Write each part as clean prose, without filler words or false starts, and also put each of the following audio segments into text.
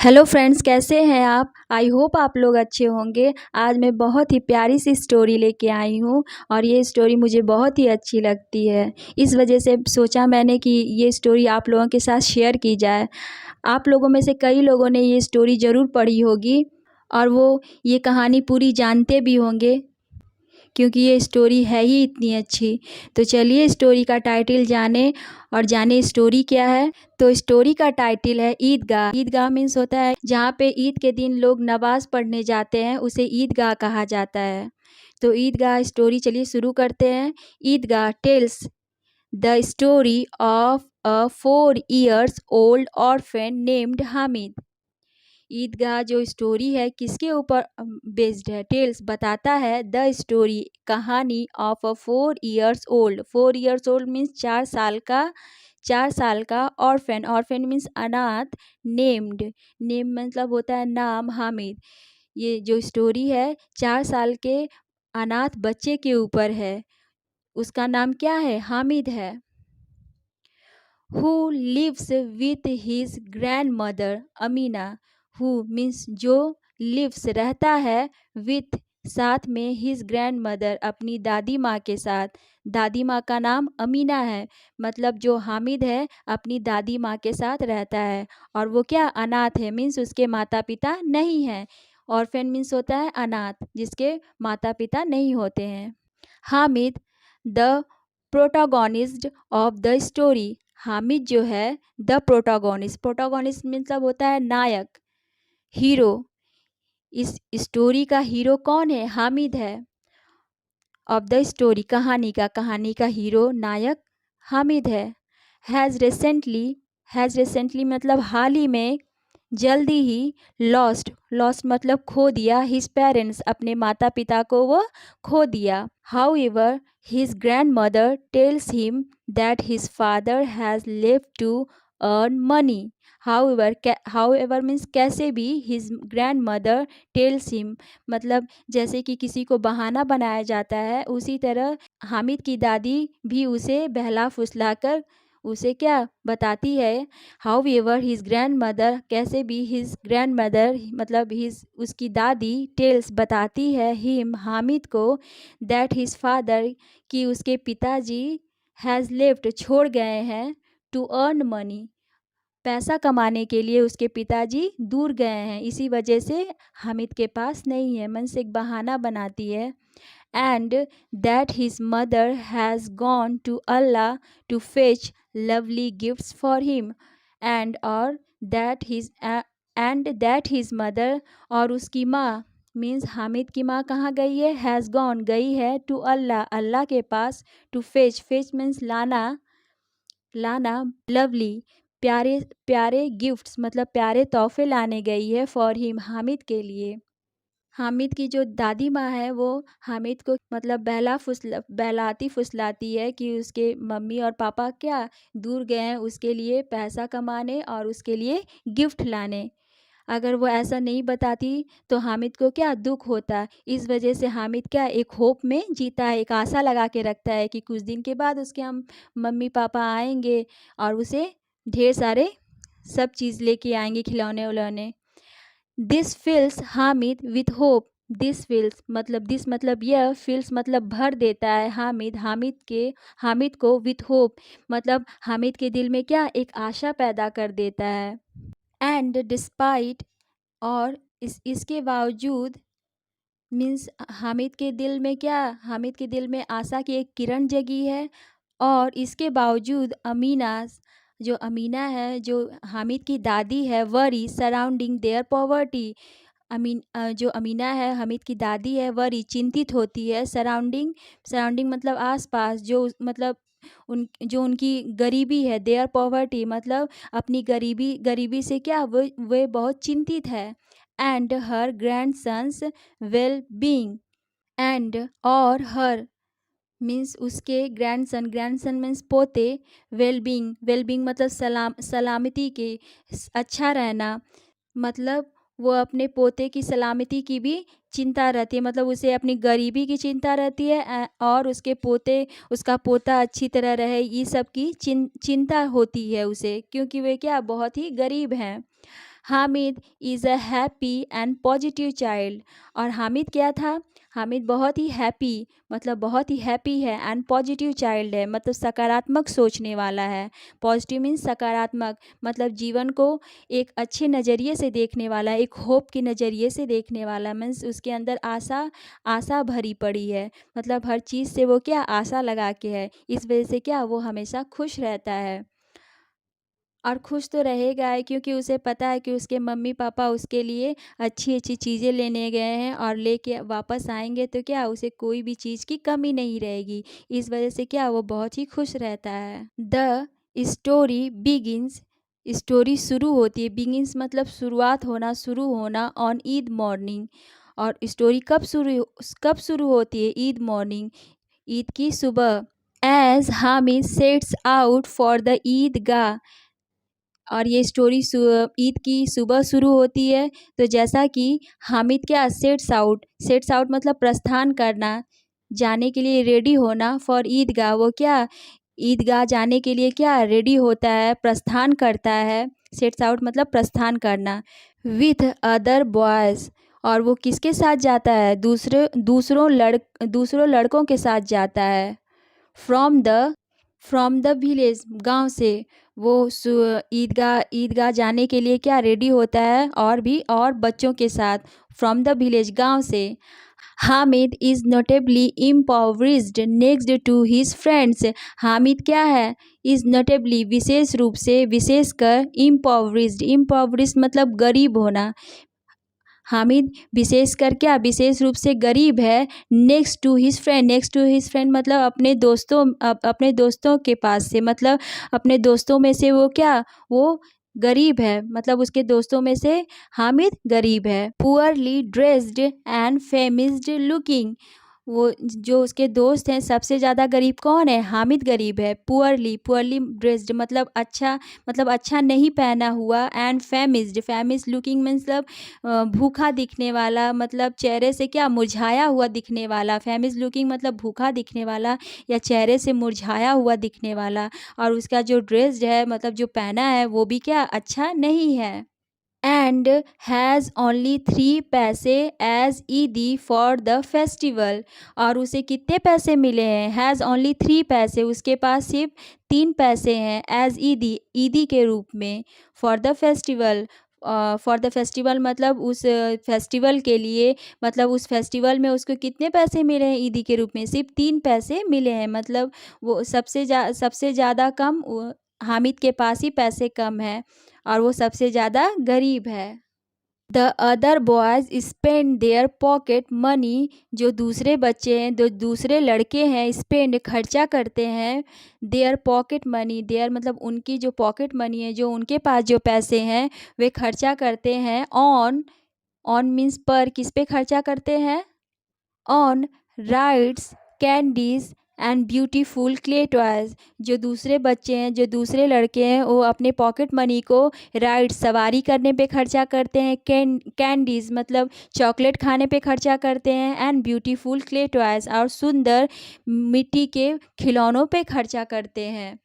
Hello friends, कैसे हैं आप? आई होप आप लोग अच्छे होंगे। आज मैं बहुत ही प्यारी सी स्टोरी लेके आई हूँ और ये स्टोरी मुझे बहुत ही अच्छी लगती है। इस वजह से सोचा मैंने कि ये स्टोरी आप लोगों के साथ शेयर की जाए। आप लोगों में से कई लोगों ने ये स्टोरी ज़रूर पढ़ी होगी और वो ये कहानी पूरी जानते भी होंगे, क्योंकि ये स्टोरी है ही इतनी अच्छी। तो चलिए स्टोरी का टाइटल जाने और जाने स्टोरी क्या है। तो स्टोरी का टाइटल है ईदगाह। ईदगाह मीन्स होता है जहाँ पे ईद के दिन लोग नमाज पढ़ने जाते हैं, उसे ईदगाह कहा जाता है। तो ईदगाह स्टोरी चलिए शुरू करते हैं। Idgah tells the story of a 4 years old orphan named Hamid. Idgah जो स्टोरी है किसके ऊपर बेस्ड है? टेल्स बताता है द स्टोरी कहानी of a 4 years old। 4 years old means 4 साल का। 4 साल का ऑर्फेन। ऑर्फेन मीन्स अनाथ। नेम्ड। नेम मतलब होता है नाम। हामिद। ये जो स्टोरी है 4 साल के अनाथ बच्चे के ऊपर है। उसका नाम क्या है? हामिद है। who lives with his grandmother Amina. who means जो, lives रहता है, with साथ में, his grandmother अपनी दादी माँ के साथ। दादी माँ का नाम अमीना है। मतलब जो हामिद है अपनी दादी माँ के साथ रहता है और वो क्या, अनाथ है। मीन्स उसके माता पिता नहीं हैं। ऑर्फेन मीन्स होता है अनाथ, जिसके माता पिता नहीं होते हैं। Hamid the protagonist of the story. Hamid जो है द प्रोटागोनिस्ट। प्रोटागोनिस्ट मतलब होता है नायक, हीरो। इस स्टोरी का हीरो कौन है? हामिद है। ऑफ द स्टोरी कहानी का हीरो, नायक हामिद है। हैज़ रिसेंटली मतलब हाल ही में, जल्दी ही, लॉस्ट मतलब खो दिया, हिज पेरेंट्स अपने माता पिता को वो खो दिया। However his grand mother tells him that his father has lived to earn money. However means कैसे भी, his grand mother tells him मतलब जैसे कि किसी को बहाना बनाया जाता है, उसी तरह हामिद की दादी भी उसे बहला फुसलाकर उसे क्या बताती है। हाउएवर हिज ग्रैंड मदर कैसे भी, हिज ग्रैंड मदर मतलब हिज उसकी दादी, टेल्स बताती है, हिम हामिद को, दैट हिज फादर कि उसके पिताजी, हैज़ लेफ्ट छोड़ गए हैं, टू अर्न मनी पैसा कमाने के लिए उसके पिताजी दूर गए हैं, इसी वजह से हामिद के पास नहीं है। मन से एक बहाना बनाती है। And that his mother has gone to Allah to fetch lovely gifts for him. And और दैट हिज मदर और उसकी माँ, मीन्स हामिद की माँ कहाँ गई है? हैज़ गॉन गई है, टू अल्लाह अल्लाह के पास, टू फेच मीन्स लाना, लवली प्यारे प्यारे गिफ्ट्स मतलब प्यारे तोहफे लाने गई है, फॉर हिम हामिद के लिए। हामिद की जो दादी माँ है वो हामिद को मतलब बहलाती फुसलाती है कि उसके मम्मी और पापा क्या दूर गए हैं उसके लिए पैसा कमाने और उसके लिए गिफ्ट लाने। अगर वो ऐसा नहीं बताती तो हामिद को क्या दुख होता। इस वजह से हामिद क्या एक होप में जीता है, एक आशा लगा के रखता है कि कुछ दिन के बाद उसके हम मम्मी पापा आएंगे और उसे ढेर सारे सब चीज़ लेके आएंगे, खिलौने उलौने। This fills Hamid with hope. This मतलब यह, फिल्स मतलब भर देता है, हामिद को विथ होप मतलब हामिद के दिल में क्या एक आशा पैदा कर देता है। एंड डिस्पाइट और इसके बावजूद, मीन्स हामिद के दिल में आशा की एक किरण जगी है। और इसके बावजूद अमीना है जो हामिद की दादी है, वरी सराउंडिंग देयर पॉवर्टी। जो अमीना है हामिद की दादी है, वरी चिंतित होती है, सराउंडिंग मतलब आसपास, मतलब जो उनकी गरीबी है, देयर पॉवर्टी मतलब अपनी गरीबी से क्या वे बहुत चिंतित है। And her grand sons well being. And और हर मीन्स उसके ग्रैंडसन मीन्स पोते, वेल बींग मतलब सलामती के, अच्छा रहना मतलब वो अपने पोते की सलामती की भी चिंता रहती है, मतलब उसे अपनी गरीबी की चिंता रहती है और उसका पोता अच्छी तरह रहे, ये सब की चिंता होती है उसे, क्योंकि वे क्या बहुत ही गरीब हैं। Hamid is a happy and positive child. और हामिद क्या था? हामिद बहुत ही हैप्पी, मतलब बहुत ही हैप्पी है, एंड पॉजिटिव चाइल्ड है, मतलब सकारात्मक सोचने वाला है। पॉजिटिव मीन्स सकारात्मक, मतलब जीवन को एक अच्छे नज़रिए से देखने वाला है, एक होप के नज़रिए से देखने वाला, मीन्स उसके अंदर आशा आशा भरी पड़ी है, मतलब हर चीज़ से वो क्या आशा लगा के है। इस वजह से क्या वो हमेशा खुश रहता है। और खुश तो रहेगा ही, क्योंकि उसे पता है कि उसके मम्मी पापा उसके लिए अच्छी अच्छी चीज़ें लेने गए हैं, और लेके वापस आएंगे तो क्या उसे कोई भी चीज़ की कमी नहीं रहेगी। इस वजह से क्या वो बहुत ही खुश रहता है। द स्टोरी बिगिंस, स्टोरी शुरू होती है, बिगिंस मतलब शुरुआत होना, शुरू होना, ऑन ईद मॉर्निंग। और स्टोरी कब शुरू होती है? ईद मॉर्निंग, ईद की सुबह। As Hamid sets out for the Eidgah, और ये स्टोरी ईद की सुबह शुरू होती है। तो जैसा कि हामिद क्या सेट्स आउट मतलब प्रस्थान करना, जाने के लिए रेडी होना, फॉर ईदगाह, वो क्या ईदगाह जाने के लिए क्या रेडी होता है, प्रस्थान करता है। सेट्स आउट मतलब प्रस्थान करना। विथ अदर बॉयज़, और वो किसके साथ जाता है? दूसरों लड़कों के साथ जाता है। फ्रॉम द विलेज, गांव से वो ईदगाह जाने के लिए क्या रेडी होता है, और बच्चों के साथ, फ्रॉम द विलेज, गांव से। Hamid is notably impoverished next to his friends. Hamid क्या है? इज़ नोटेबली विशेष रूप से, विशेषकर, इम्पोवरिज्ड मतलब गरीब होना। हामिद विशेषकर क्या विशेष रूप से गरीब है। नेक्स्ट टू हिज फ्रेंड मतलब अपने दोस्तों के पास से, मतलब अपने दोस्तों में से वो क्या वो गरीब है, मतलब उसके दोस्तों में से हामिद गरीब है। पुअरली ड्रेस्ड एंड फेमिस्ड लुकिंग, वो जो उसके दोस्त हैं सबसे ज़्यादा गरीब कौन है? हामिद गरीब है। पुअरली ड्रेस्ड मतलब अच्छा नहीं पहना हुआ, एंड फेमिस्ड लुकिंग मतलब भूखा दिखने वाला, मतलब चेहरे से क्या मुरझाया हुआ दिखने वाला। फेमिस्ड लुकिंग मतलब भूखा दिखने वाला या चेहरे से मुरझाया हुआ दिखने वाला। और उसका जो ड्रेस्ड है मतलब जो पहना है वो भी क्या अच्छा नहीं है। एंड हैज़ ओनली 3 पैसे एज ईदी फॉर द फेस्टिवल, और उसे कितने पैसे मिले हैं? हैज़ ओनली 3 पैसे, उसके पास सिर्फ 3 पैसे हैं, एज ईदी, ईदी के रूप में, फॉर द फेस्टिवल मतलब उस फेस्टिवल के लिए, मतलब उस फेस्टिवल में उसको कितने पैसे मिले हैं ईदी के रूप में? सिर्फ 3 पैसे मिले हैं, मतलब वो सबसे ज़्यादा कम हामिद के पास ही पैसे कम है, और वो सबसे ज़्यादा गरीब है। The other boys spend their pocket money, जो दूसरे बच्चे हैं, जो दूसरे लड़के हैं, स्पेंड खर्चा करते हैं, देयर पॉकेट मनी, देयर मतलब उनकी जो पॉकेट मनी है, जो उनके पास जो पैसे हैं वे खर्चा करते हैं, ऑन मीन्स पर, किस पे खर्चा करते हैं? On rides, candies and beautiful clay toys, जो दूसरे बच्चे हैं, जो दूसरे लड़के हैं, वो अपने पॉकेट मनी को राइड्स, सवारी करने पे खर्चा करते हैं, कैंडीज मतलब चॉकलेट खाने पे खर्चा करते हैं, एंड ब्यूटीफुल क्ले टॉयज और सुंदर मिट्टी के खिलौनों पे खर्चा करते हैं।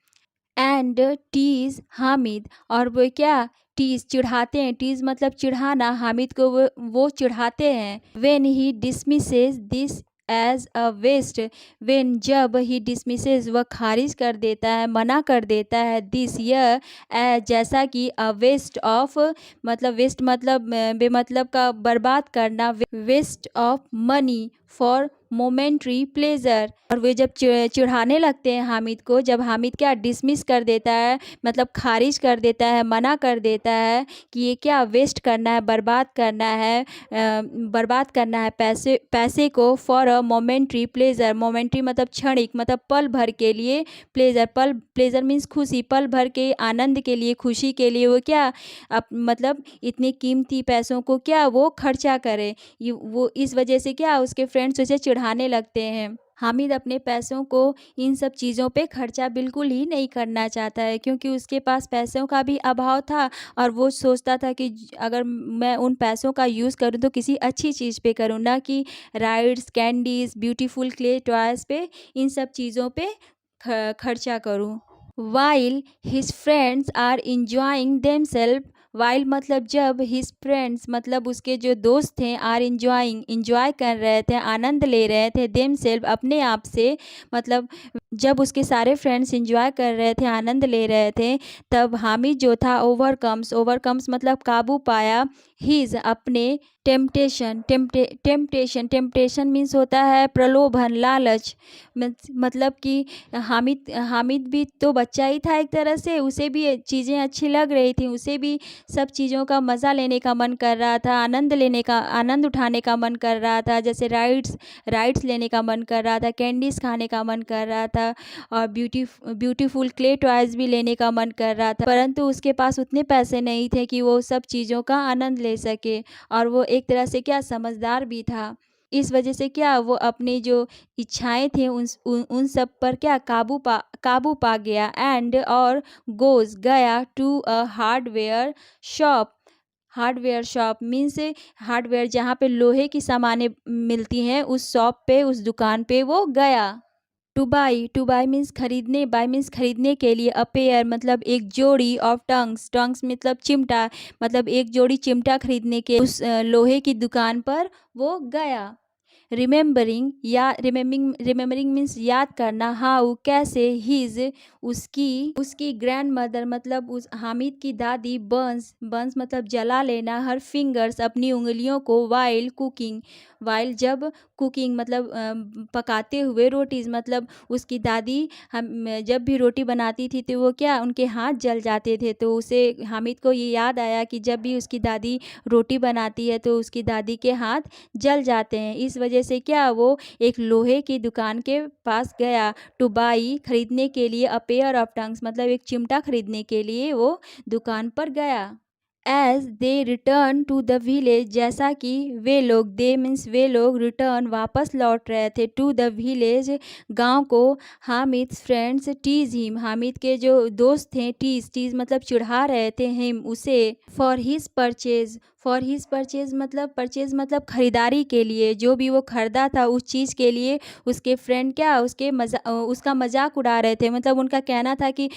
एंड टीज हामिद, और वो क्या टीज चिढ़ाते हैं, टीज मतलब चिढ़ाना, हामिद को वो चिढ़ाते हैं। When he dismisses this as a waste, when जब ही डिसमिसेज वह खारिज कर देता है, मना कर देता है, दिस यह जैसा कि अ वेस्ट ऑफ मतलब वेस्ट मतलब बेमतलब का बर्बाद करना, waste of money for momentary pleasure. और वे जब चिढ़ाने लगते हैं हामिद को, जब हामिद क्या डिसमिस कर देता है, मतलब खारिज कर देता है, मना कर देता है कि ये क्या वेस्ट करना है, बर्बाद करना है पैसे को, for a momentary pleasure, momentary मतलब क्षणिक, मतलब पल भर के लिए, प्लेजर मीन्स खुशी, पल भर के आनंद के लिए, खुशी के लिए वो क्या मतलब इतने कीमती पैसों को क्या वो खर्चा करे। वो इस वजह से क्या उसके फ्रेंड्स उसे चिढ़ाने लगते हैं। हामिद अपने पैसों को इन सब चीज़ों पे खर्चा बिल्कुल ही नहीं करना चाहता है, क्योंकि उसके पास पैसों का भी अभाव था, और वो सोचता था कि अगर मैं उन पैसों का यूज़ करूँ तो किसी अच्छी चीज़ पे करूँ, ना कि rides, candies, beautiful clay toys पे, इन सब चीज़ों पे खर्चा करूँ। While his friends are enjoying themselves while मतलब जब हिज फ्रेंड्स मतलब उसके जो दोस्त थे आर इंजॉय कर रहे थे, आनंद ले रहे थे देमसेल्फ अपने आप से, मतलब जब उसके सारे फ्रेंड्स इंजॉय कर रहे थे, आनंद ले रहे थे, तब हामिद जो था ओवरकम्स मतलब काबू पाया हिज अपने टेम्पटेशन मीन्स होता है प्रलोभन, लालच। मतलब कि हामिद हामिद भी तो बच्चा ही था एक तरह से, उसे भी ये चीज़ें अच्छी लग रही थी, उसे भी सब चीज़ों का मज़ा लेने का मन कर रहा था, आनंद उठाने का मन कर रहा था, जैसे राइड्स लेने का मन कर रहा था, कैंडीज़ खाने का मन कर रहा था, और ब्यूटीफुल क्ले टॉयज़ भी लेने का मन कर रहा था, परंतु उसके पास उतने पैसे नहीं थे कि वो सब चीज़ों का आनंद ले सके। और वो एक तरह से क्या समझदार भी था। इस वजह से क्या वो अपनी जो इच्छाएँ थी उन सब पर क्या काबू पा गया, एंड और गया to a shop hardware shop means hardware जहाँ पे लोहे की सामानें मिलती हैं, उस शॉप पे, उस दुकान पे वो गया। टू बाई मीन्स खरीदने, बाय मीन्स खरीदने के लिए, अ पेयर मतलब एक जोड़ी, ऑफ टंग्स मतलब चिमटा, मतलब एक जोड़ी चिमटा खरीदने के उस लोहे की दुकान पर वो गया। रिमेम्बरिंग मीन्स याद करना, हाउ कैसे, हिज उसकी ग्रैंड मदर मतलब उस हामिद की दादी, बर्न्स मतलब जला लेना, हर फिंगर्स अपनी उंगलियों को, वाइल जब कुकिंग मतलब पकाते हुए, रोटीज मतलब उसकी दादी हम जब भी रोटी बनाती थी तो वो क्या उनके हाथ जल जाते थे, तो उसे हामिद को ये याद आया कि जब भी उसकी दादी रोटी बनाती है तो उसकी दादी के हाथ जल जाते हैं। इस वजह से क्या वो एक लोहे की दुकान के पास गया, टू बाई खरीदने के लिए, अ पेयर ऑफ टंग्स मतलब एक चिमटा खरीदने के लिए वो दुकान पर गया। As they return to the village जैसा कि वे लोग रिटर्न वापस लौट रहे थे, टू द विलेज गांव को, हामिद फ्रेंड्स हामिद के जो दोस्त थे टीज मतलब चिढ़ा रहे थे हिम उसे, फॉर हिज परचेज मतलब खरीदारी के लिए, जो भी वो खरीदा था उस चीज़ के लिए उसके फ्रेंड क्या उसका मजाक उड़ा रहे थे, मतलब उनका कहना था कि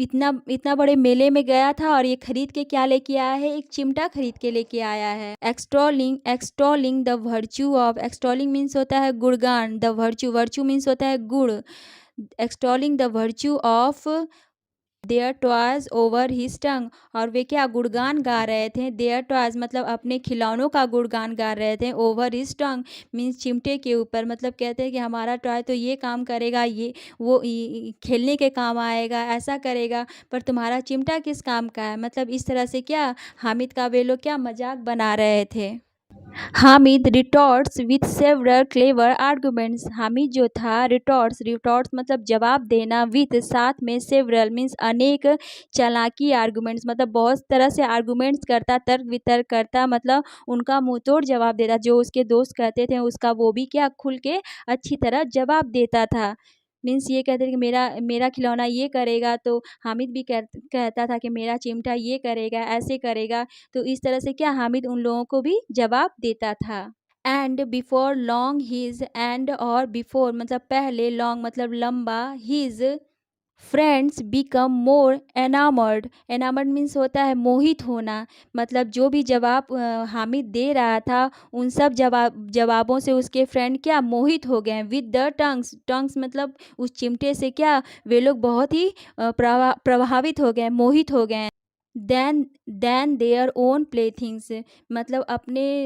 इतना इतना बड़े मेले में गया था और ये खरीद के क्या लेके आया है, एक चिमटा खरीद के लेके आया है। Extolling the virtue of, extolling means होता है गुणगान, द वर्च्यू मीन्स होता है गुण, extolling the virtue of their toys over his tongue, और वे क्या गुणगान गा रहे थे, देयर टॉयज मतलब अपने खिलौनों का गुणगान गा रहे थे, ओवर हिज टंग मीन्स चिमटे के ऊपर, मतलब कहते हैं कि हमारा टॉय तो ये काम करेगा, खेलने के काम आएगा, ऐसा करेगा, पर तुम्हारा चिमटा किस काम का है, मतलब इस तरह से क्या हामिद का वे लोग क्या मजाक बना रहे थे। Hamid retorts with several clever arguments, Hamid जो था रिटॉर्ट्स मतलब जवाब देना, विथ साथ में, सेवरल मीन्स अनेक, चालाकी आर्गुमेंट्स मतलब बहुत तरह से आर्गुमेंट्स करता, तर्क वितर्क करता, मतलब उनका मुंह तोड़ जवाब देता, जो उसके दोस्त कहते थे उसका वो भी क्या खुल के अच्छी तरह जवाब देता था। मीन्स ये कहते थे कि मेरा मेरा खिलौना ये करेगा, तो हामिद भी कहता था कि मेरा चिमटा ये करेगा, ऐसे करेगा, तो इस तरह से क्या हामिद उन लोगों को भी जवाब देता था। And before long his, and और बिफोर मतलब पहले, लॉन्ग मतलब लंबा, his friends become more enamoured means होता है मोहित होना, मतलब जो भी जवाब हामिद दे रहा था उन सब जवाबों से उसके फ्रेंड क्या मोहित हो गए, विद द टंग्स मतलब उस चिमटे से क्या वे लोग बहुत ही प्रभावित हो गए, मोहित हो गए। देन देयर ओन प्लेथिंग्स मतलब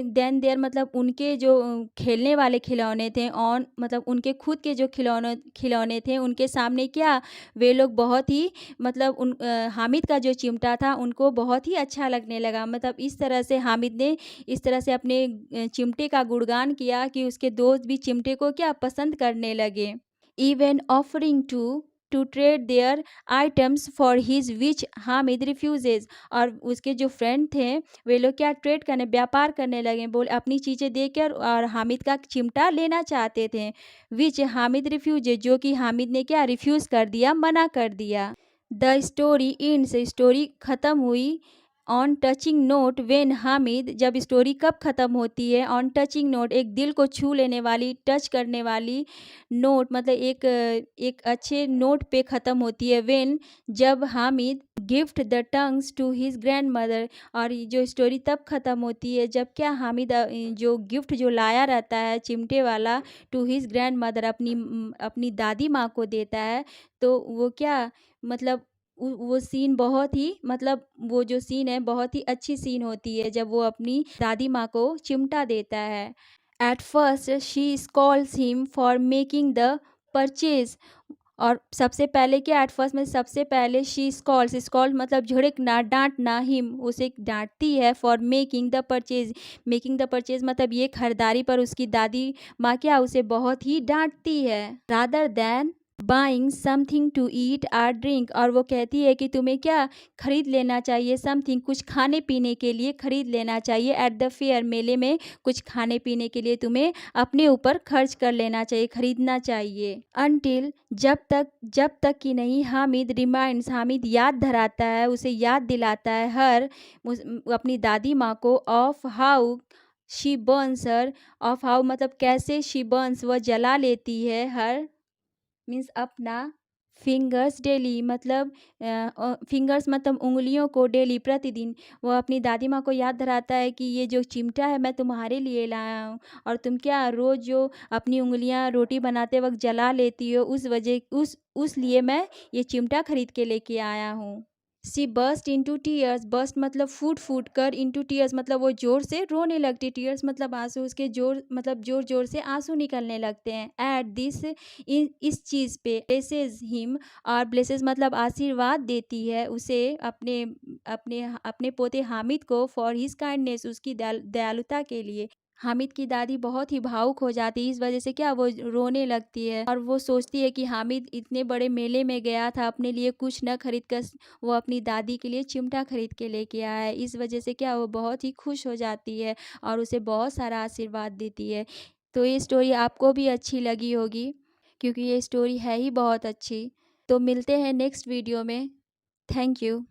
देन देयर मतलब उनके जो खेलने वाले खिलौने थे, ऑन मतलब उनके खुद के जो खिलौने थे उनके सामने क्या वे लोग बहुत ही मतलब हामिद का जो चिमटा था उनको बहुत ही अच्छा लगने लगा, मतलब इस तरह से हामिद ने इस तरह से अपने चिमटे का गुणगान किया कि उसके दोस्त भी चिमटे को क्या पसंद करने लगे। Even offering to trade their items for his which Hamid refuses, और उसके जो फ्रेंड थे वे लोग क्या ट्रेड करने, व्यापार करने लगे, बोल अपनी चीज़ें देकर, और हामिद का चिमटा लेना चाहते थे, विच हामिद रिफ्यूजेज जो कि हामिद ने क्या रिफ्यूज़ कर दिया, मना कर दिया। द स्टोरी इंड्स स्टोरी ख़त्म हुई, on touching note when Hamid जब स्टोरी कब ख़त्म होती है, ऑन टचिंग नोट एक दिल को छू लेने वाली, टच करने वाली नोट मतलब एक अच्छे नोट पे ख़त्म होती है, व्हेन जब Hamid gift the tongs to his grand mother. और ये जो स्टोरी तब ख़त्म होती है जब क्या हामिद जो गिफ्ट जो लाया रहता है चिमटे वाला टू हिज ग्रैंड मदर अपनी दादी माँ को देता है। तो वो क्या मतलब वो सीन बहुत ही मतलब वो जो सीन है बहुत ही अच्छी सीन होती है जब वो अपनी दादी माँ को चिमटा देता है। At first she Scholtz him for making the purchase. और सबसे पहले क्या एट फर्स्ट में सबसे पहले शी स्कॉल्स मतलब झिड़कना डांटना हिम उसे डांटती है फॉर मेकिंग द परचेज मतलब ये खरीदारी पर उसकी दादी माँ क्या उसे बहुत ही डांटती है। Rather than buying something to eat or drink. और वो कहती है कि तुम्हें क्या खरीद लेना चाहिए समथिंग कुछ खाने पीने के लिए खरीद लेना चाहिए एट द फेयर मेले में कुछ खाने पीने के लिए तुम्हें अपने ऊपर खर्च कर लेना चाहिए खरीदना चाहिए। अनटिल जब तक कि नहीं हामिद याद धराता है उसे याद दिलाता है अपनी दादी माँ को of how she Burns her. Of how मतलब कैसे शी बर्न्स वह जला लेती है हर मीन्स अपना फिंगर्स डेली मतलब फिंगर्स मतलब उंगलियों को डेली प्रतिदिन। वो अपनी दादी माँ को याद धराता है कि ये जो चिमटा है मैं तुम्हारे लिए लाया हूँ और तुम क्या रोज़ जो अपनी उंगलियाँ रोटी बनाते वक्त जला लेती हो उस लिए मैं ये चिमटा खरीद के लेके आया हूँ। सी बर्स्ट इंटू टीयर्स। बर्स्ट मतलब फूट कर इंटू टीयर्स मतलब वो जोर से रोने लगती। टीयर्स मतलब आंसू उसके जोर जोर से आंसू निकलने लगते हैं। एट दिस इस चीज़ पे ब्लेसेस हिम। और ब्लेसेस मतलब आशीर्वाद देती है उसे अपने अपने अपने पोते हामिद को फॉर हिज काइंडनेस उसकी दयालुता के लिए। हामिद की दादी बहुत ही भावुक हो जाती है इस वजह से क्या वो रोने लगती है और वो सोचती है कि हामिद इतने बड़े मेले में गया था अपने लिए कुछ न खरीद कर वो अपनी दादी के लिए चिमटा खरीद के लेके आया है। इस वजह से क्या वो बहुत ही खुश हो जाती है और उसे बहुत सारा आशीर्वाद देती है। तो ये स्टोरी आपको भी अच्छी लगी होगी क्योंकि ये स्टोरी है ही बहुत अच्छी। तो मिलते हैं नेक्स्ट वीडियो में। Thank you.